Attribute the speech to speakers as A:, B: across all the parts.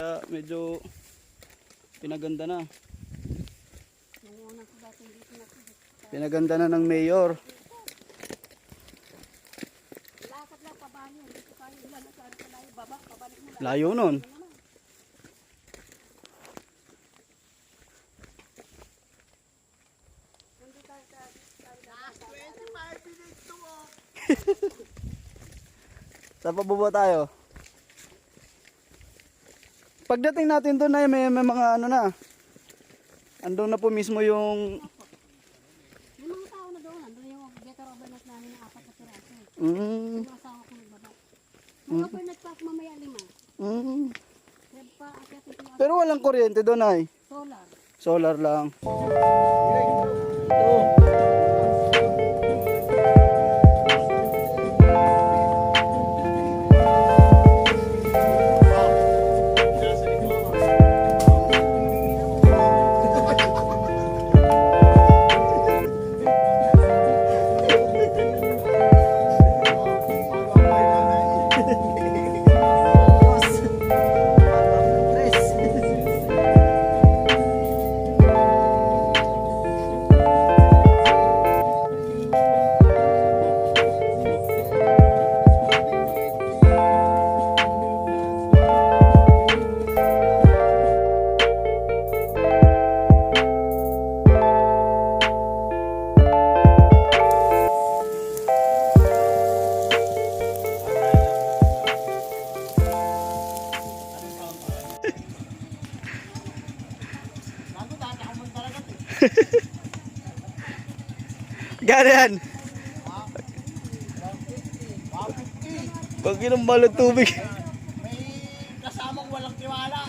A: Kaya medyo pinaganda na. Pinaganda na ng mayor. Layo nun. Saan pa baba tayo? Pagdating natin doon ay may mga ano na. Andun na po mismo yung...
B: May mga tao na doon. Andun yung getter overnight namin ng 4 na piraso.
A: Mm.
B: Yung asawa ko nagbaba. Mga overnight pa ako mamaya 5.
A: Mm.
B: Pa,
A: Pero walang kuryente doon ay?
B: solar.
A: Solar lang. Ganyan. Pag ilang balot tubig.
C: May kasamang walang tiwala.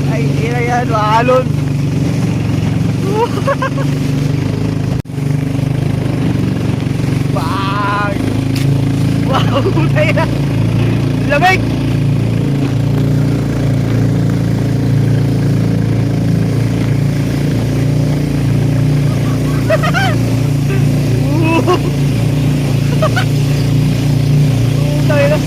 A: Ay, ina yan, maalon. Bang! Wow, tayo na. Lamig! Tayo na.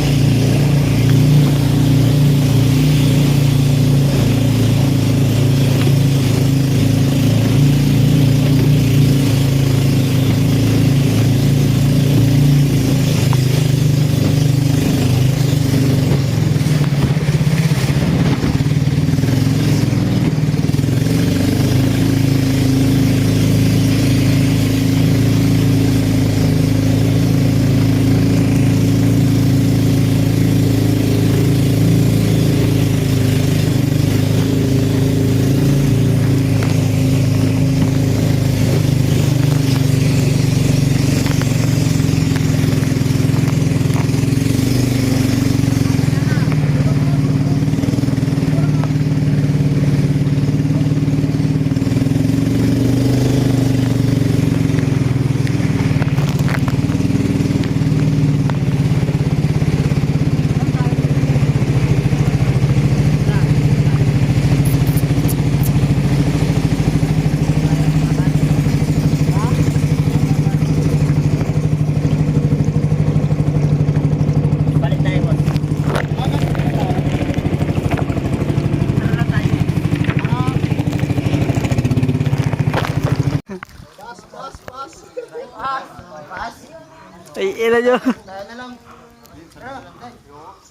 A: Ay, ina nyo.
C: Tayo na lang. Tara.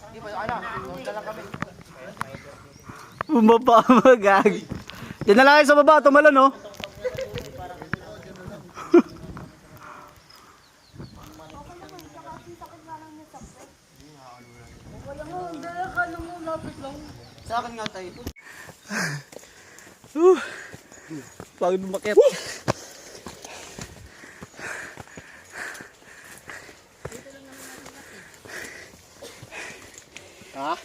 C: Hindi pa, ano? Doon na lang kami.
A: Bumaba magag. Diyan na lang kayo sa baba, tumalon oh.
C: Sa akin nga tayo.
A: Pagod umakyat.
C: Ha?